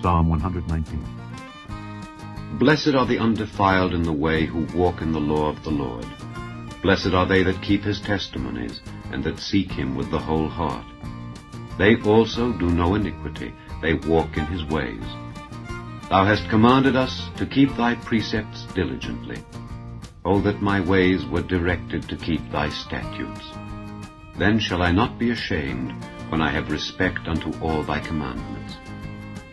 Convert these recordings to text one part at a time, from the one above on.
Psalm 119. Blessed are the undefiled in the way who walk in the law of the Lord. Blessed are they that keep his testimonies, and that seek him with the whole heart. They also do no iniquity, they walk in his ways. Thou hast commanded us to keep thy precepts diligently. O that my ways were directed to keep thy statutes. Then shall I not be ashamed, when I have respect unto all thy commandments.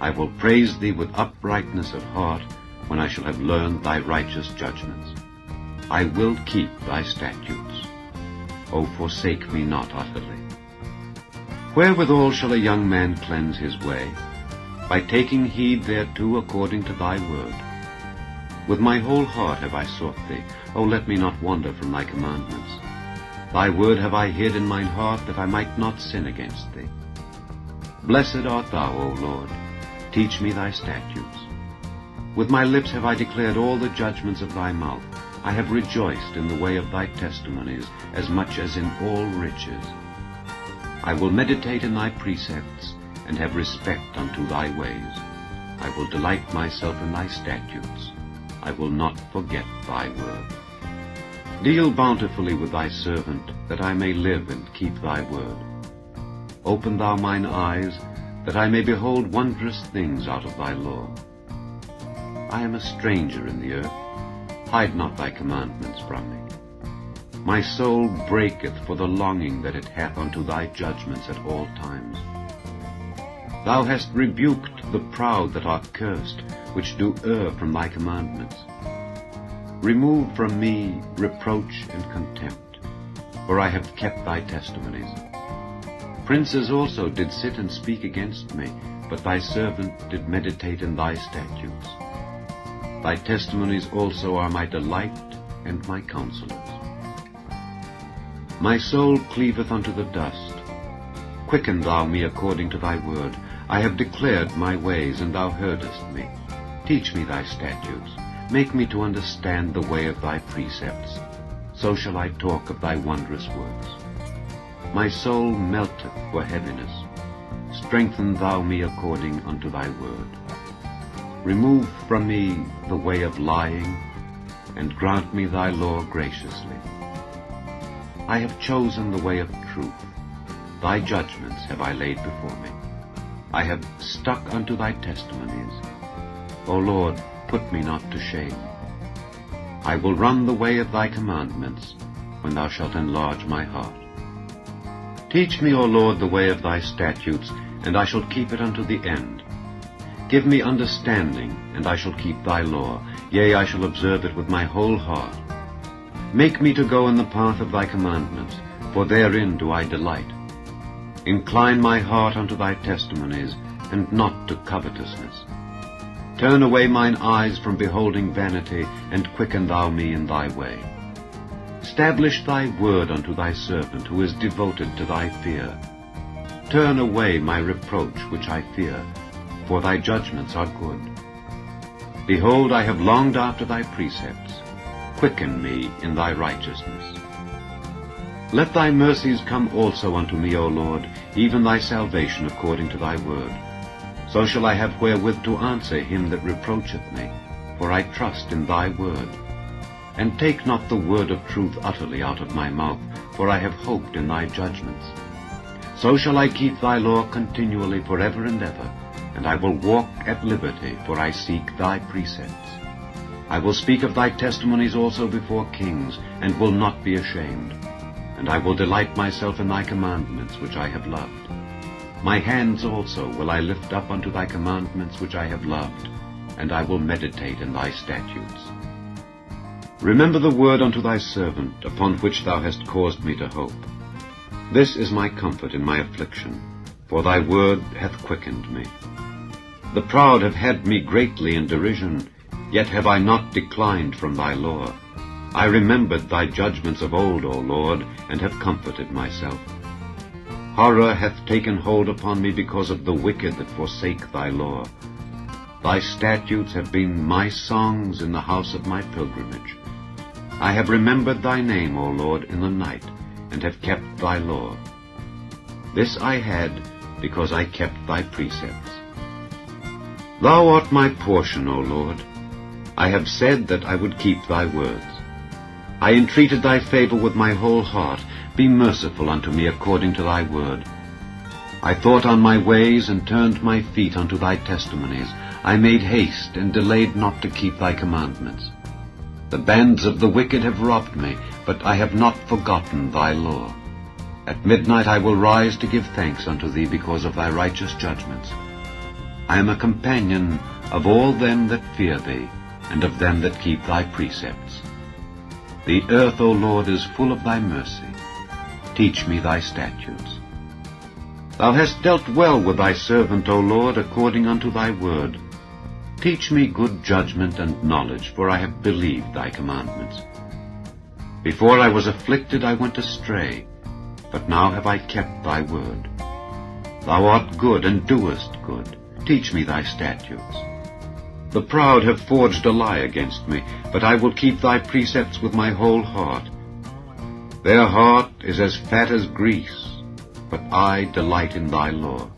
I will praise thee with uprightness of heart, when I shall have learned thy righteous judgments. I will keep thy statutes. O forsake me not utterly. Wherewithal shall a young man cleanse his way? By taking heed thereto according to thy word. With my whole heart have I sought thee. O let me not wander from thy commandments. Thy word have I hid in mine heart, that I might not sin against thee. Blessed art thou, O Lord. Teach me thy statutes. With my lips have I declared all the judgments of thy mouth. I have rejoiced in the way of thy testimonies, as much as in all riches. I will meditate in thy precepts, and have respect unto thy ways. I will delight myself in thy statutes. I will not forget thy word. Deal bountifully with thy servant, that I may live and keep thy word. Open thou mine eyes, that I may behold wondrous things out of thy law. I am a stranger in the earth. Hide not thy commandments from me. My soul breaketh for the longing that it hath unto thy judgments at all times. Thou hast rebuked the proud that are cursed, which do err from thy commandments. Remove from me reproach and contempt, for I have kept thy testimonies. Princes also did sit and speak against me, but thy servant did meditate in thy statutes. Thy testimonies also are my delight and my counselors. My soul cleaveth unto the dust. Quicken thou me according to thy word. I have declared my ways, and thou heardest me. Teach me thy statutes. Make me to understand the way of thy precepts. So shall I talk of thy wondrous works. My soul melteth for heaviness. Strengthen thou me according unto thy word. Remove from me the way of lying, and grant me thy law graciously. I have chosen the way of truth. Thy judgments have I laid before me. I have stuck unto thy testimonies. O Lord, put me not to shame. I will run the way of thy commandments, when thou shalt enlarge my heart. Teach me, O Lord, the way of thy statutes, and I shall keep it unto the end. Give me understanding, and I shall keep thy law. Yea, I shall observe it with my whole heart. Make me to go in the path of thy commandments, for therein do I delight. Incline my heart unto thy testimonies, and not to covetousness. Turn away mine eyes from beholding vanity, and quicken thou me in thy way. Establish thy word unto thy servant, who is devoted to thy fear. Turn away my reproach which I fear, for thy judgments are good. Behold, I have longed after thy precepts. Quicken me in thy righteousness. Let thy mercies come also unto me, O Lord, even thy salvation according to thy word. So shall I have wherewith to answer him that reproacheth me, for I trust in thy word. And take not the word of truth utterly out of my mouth, for I have hoped in thy judgments. So shall I keep thy law continually forever and ever, and I will walk at liberty, for I seek thy precepts. I will speak of thy testimonies also before kings, and will not be ashamed. And I will delight myself in thy commandments which I have loved. My hands also will I lift up unto thy commandments which I have loved, and I will meditate in thy statutes. Remember the word unto thy servant, upon which thou hast caused me to hope. This is my comfort in my affliction, for thy word hath quickened me. The proud have had me greatly in derision, yet have I not declined from thy law. I remembered thy judgments of old, O Lord, and have comforted myself. Horror hath taken hold upon me because of the wicked that forsake thy law. Thy statutes have been my songs in the house of my pilgrimage. I have remembered thy name, O Lord, in the night, and have kept thy law. This I had because I kept thy precepts. Thou art my portion, O Lord. I have said that I would keep thy words. I entreated thy favor with my whole heart. Be merciful unto me according to thy word. I thought on my ways, and turned my feet unto thy testimonies. I made haste, and delayed not to keep thy commandments. The bands of the wicked have robbed me, but I have not forgotten thy law. At midnight I will rise to give thanks unto thee because of thy righteous judgments. I am a companion of all them that fear thee, and of them that keep thy precepts. The earth, O Lord, is full of thy mercy. Teach me thy statutes. Thou hast dealt well with thy servant, O Lord, according unto thy word. Teach me good judgment and knowledge, for I have believed thy commandments. Before I was afflicted I went astray, but now have I kept thy word. Thou art good, and doest good. Teach me thy statutes. The proud have forged a lie against me, but I will keep thy precepts with my whole heart. Their heart is as fat as grease, but I delight in thy law.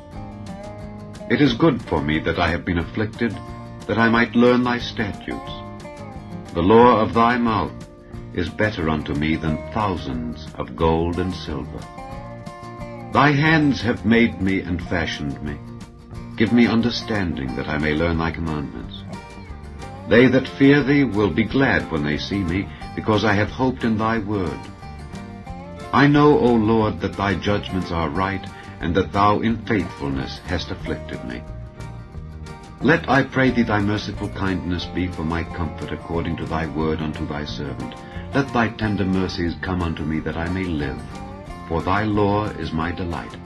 It is good for me that I have been afflicted, that I might learn thy statutes. The law of thy mouth is better unto me than thousands of gold and silver. Thy hands have made me and fashioned me. Give me understanding, that I may learn thy commandments. They that fear thee will be glad when they see me, because I have hoped in thy word. I know, O Lord, that thy judgments are right, and that thou in faithfulness hast afflicted me. Let, I pray thee, thy merciful kindness be for my comfort according to thy word unto thy servant. Let thy tender mercies come unto me, that I may live, for thy law is my delight.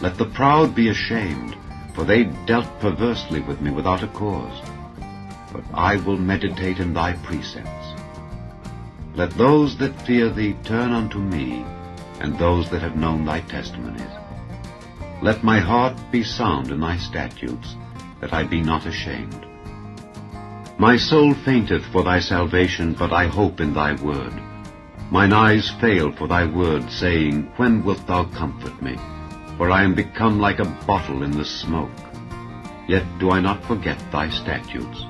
Let the proud be ashamed, for they dealt perversely with me without a cause. But I will meditate in thy precepts. Let those that fear thee turn unto me, and those that have known thy testimonies. Let my heart be sound in thy statutes, that I be not ashamed. My soul fainteth for thy salvation, but I hope in thy word. Mine eyes fail for thy word, saying, When wilt thou comfort me? For I am become like a bottle in the smoke. Yet do I not forget thy statutes.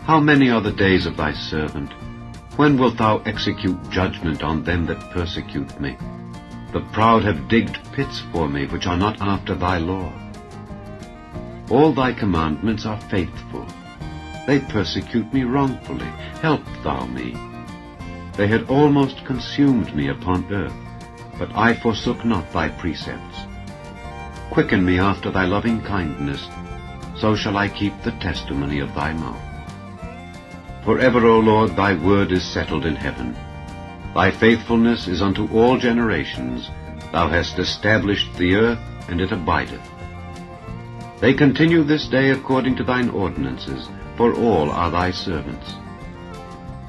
How many are the days of thy servant? When wilt thou execute judgment on them that persecute me? The proud have digged pits for me, which are not after thy law. All thy commandments are faithful. They persecute me wrongfully. Help thou me. They had almost consumed me upon earth, but I forsook not thy precepts. Quicken me after thy loving kindness, so shall I keep the testimony of thy mouth. Forever, O Lord, thy word is settled in heaven. Thy faithfulness is unto all generations. Thou hast established the earth, and it abideth. They continue this day according to thine ordinances, for all are thy servants.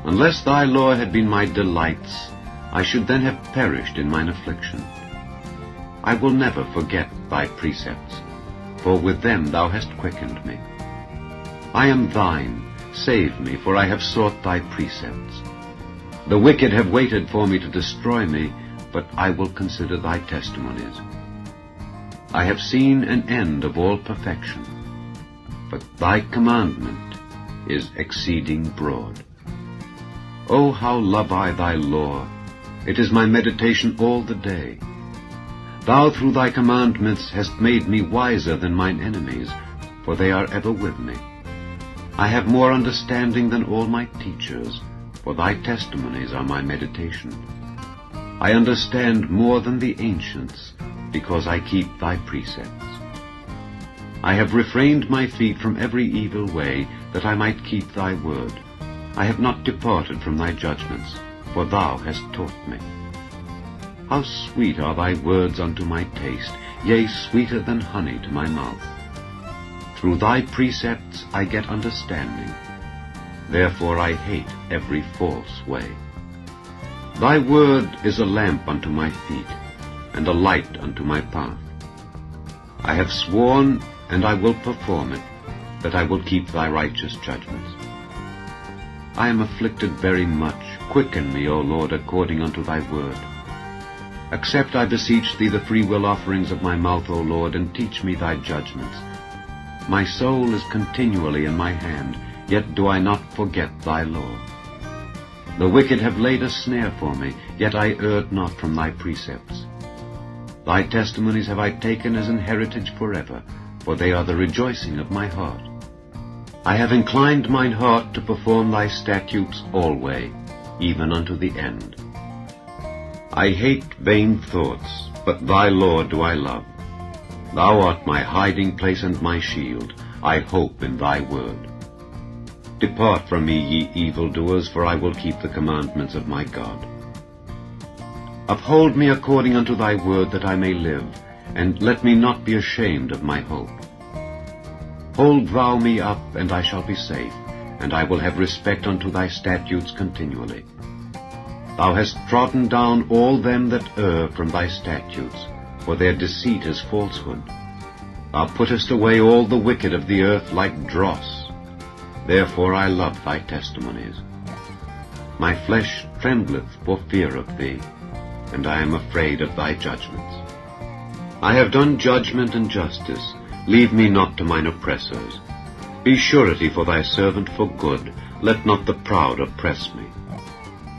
Unless thy law had been my delights, I should then have perished in mine affliction. I will never forget thy precepts, for with them thou hast quickened me. I am thine, save me, for I have sought thy precepts. The wicked have waited for me to destroy me, but I will consider thy testimonies. I have seen an end of all perfection, but thy commandment is exceeding broad. O how love I thy law! It is my meditation all the day. Thou through thy commandments hast made me wiser than mine enemies, for they are ever with me. I have more understanding than all my teachers, for thy testimonies are my meditation. I understand more than the ancients, because I keep thy precepts. I have refrained my feet from every evil way, that I might keep thy word. I have not departed from thy judgments, for thou hast taught me. How sweet are thy words unto my taste, yea, sweeter than honey to my mouth. Through thy precepts I get understanding. Therefore I hate every false way. Thy word is a lamp unto my feet, and a light unto my path. I have sworn, and I will perform it, that I will keep thy righteous judgments. I am afflicted very much. Quicken me, O Lord, according unto thy word. Accept, I beseech thee, the freewill offerings of my mouth, O Lord, and teach me thy judgments. My soul is continually in my hand, yet do I not forget thy law. The wicked have laid a snare for me, yet I erred not from thy precepts. Thy testimonies have I taken as an heritage forever, for they are the rejoicing of my heart. I have inclined mine heart to perform thy statutes alway, even unto the end. I hate vain thoughts, but thy law do I love. Thou art my hiding place and my shield. I hope in thy word. Depart from me, ye evildoers, for I will keep the commandments of my God. Uphold me according unto thy word, that I may live, and let me not be ashamed of my hope. Hold thou me up, and I shall be safe, and I will have respect unto thy statutes continually. Thou hast trodden down all them that err from thy statutes, for their deceit is falsehood. Thou puttest away all the wicked of the earth like dross. Therefore I love thy testimonies. My flesh trembleth for fear of thee, and I am afraid of thy judgments. I have done judgment and justice. Leave me not to mine oppressors. Be surety for thy servant for good. Let not the proud oppress me.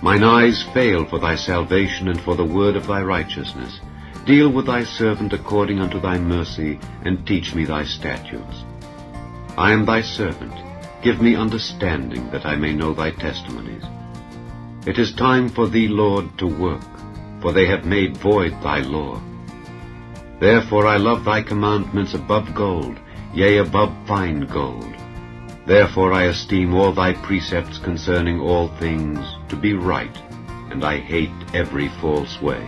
Mine eyes fail for thy salvation and for the word of thy righteousness. Deal with thy servant according unto thy mercy, and teach me thy statutes. I am thy servant. Give me understanding, that I may know thy testimonies. It is time for thee, Lord, to work, for they have made void thy law. Therefore I love thy commandments above gold, yea, above fine gold. Therefore I esteem all thy precepts concerning all things to be right, and I hate every false way.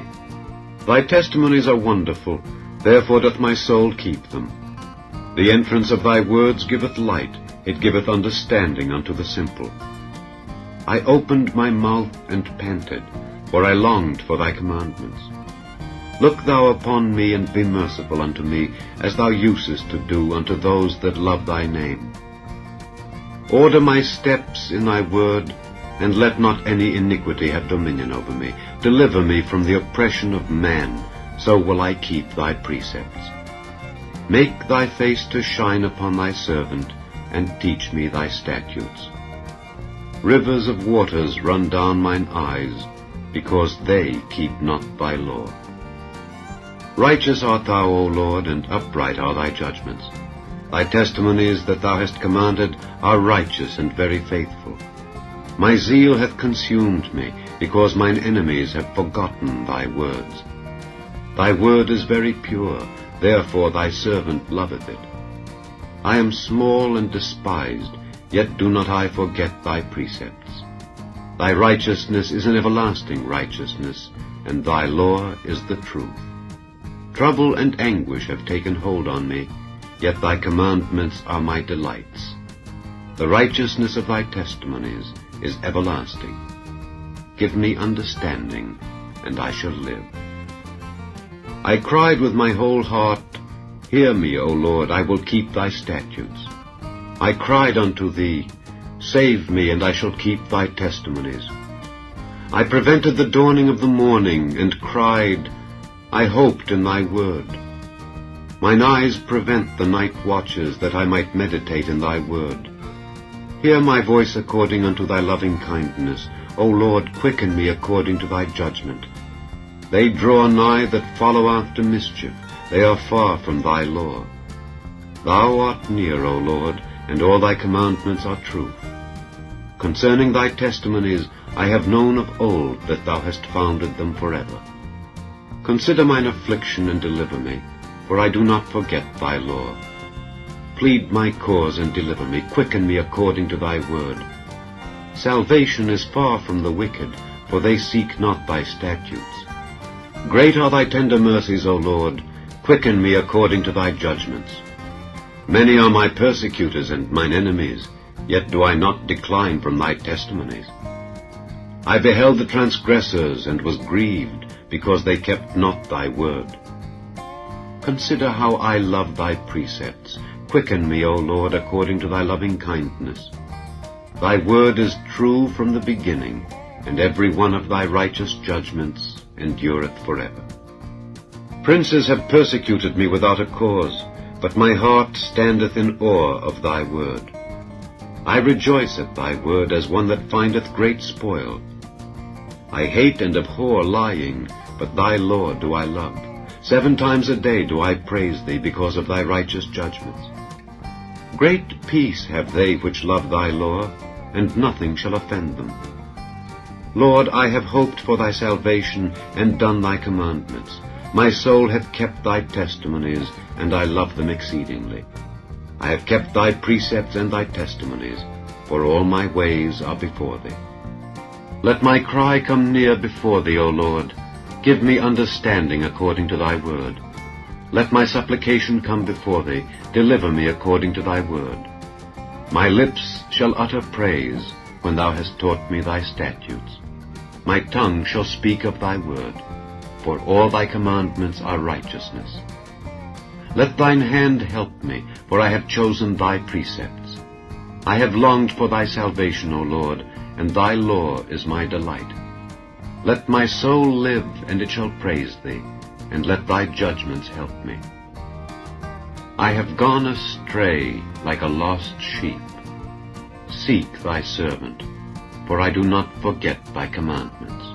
Thy testimonies are wonderful, therefore doth my soul keep them. The entrance of thy words giveth light, it giveth understanding unto the simple. I opened my mouth and panted, for I longed for thy commandments. Look thou upon me, and be merciful unto me, as thou usest to do unto those that love thy name. Order my steps in thy word, and let not any iniquity have dominion over me. Deliver me from the oppression of man, so will I keep thy precepts. Make thy face to shine upon thy servant, and teach me thy statutes. Rivers of waters run down mine eyes, because they keep not thy law. Righteous art thou, O Lord, and upright are thy judgments. Thy testimonies that thou hast commanded are righteous and very faithful. My zeal hath consumed me, because mine enemies have forgotten thy words. Thy word is very pure, therefore thy servant loveth it. I am small and despised, yet do not I forget thy precepts. Thy righteousness is an everlasting righteousness, and thy law is the truth. Trouble and anguish have taken hold on me, yet thy commandments are my delights. The righteousness of thy testimonies is everlasting. Give me understanding, and I shall live. I cried with my whole heart, Hear me, O Lord, I will keep thy statutes. I cried unto thee, Save me, and I shall keep thy testimonies. I prevented the dawning of the morning, and cried, I hoped in thy word. Mine eyes prevent the night watches, that I might meditate in thy word. Hear my voice according unto thy loving kindness. O Lord, quicken me according to thy judgment. They draw nigh that follow after mischief. They are far from thy law. Thou art near, O Lord, and all thy commandments are truth. Concerning thy testimonies I have known of old that thou hast founded them forever. Consider mine affliction and deliver me, for I do not forget thy law. Plead my cause and deliver me. Quicken me according to thy word. Salvation is far from the wicked, for they seek not thy statutes. Great are thy tender mercies, O Lord. Quicken me according to thy judgments. Many are my persecutors and mine enemies, yet do I not decline from thy testimonies. I beheld the transgressors, and was grieved, because they kept not thy word. Consider how I love thy precepts. Quicken me, O Lord, according to thy loving kindness. Thy word is true from the beginning, and every one of thy righteous judgments endureth forever. Princes have persecuted me without a cause, but my heart standeth in awe of thy word. I rejoice at thy word as one that findeth great spoil. I hate and abhor lying, but thy law do I love. 7 times a day do I praise thee because of thy righteous judgments. Great peace have they which love thy law, and nothing shall offend them. Lord, I have hoped for thy salvation, and done thy commandments. My soul hath kept thy testimonies, and I love them exceedingly. I have kept thy precepts and thy testimonies, for all my ways are before thee. Let my cry come near before thee, O Lord. Give me understanding according to thy word. Let my supplication come before thee. Deliver me according to thy word. My lips shall utter praise when thou hast taught me thy statutes. My tongue shall speak of thy word, for all thy commandments are righteousness. Let thine hand help me, for I have chosen thy precepts. I have longed for thy salvation, O Lord, and thy law is my delight. Let my soul live, and it shall praise thee, and let thy judgments help me. I have gone astray like a lost sheep. Seek thy servant, for I do not forget thy commandments.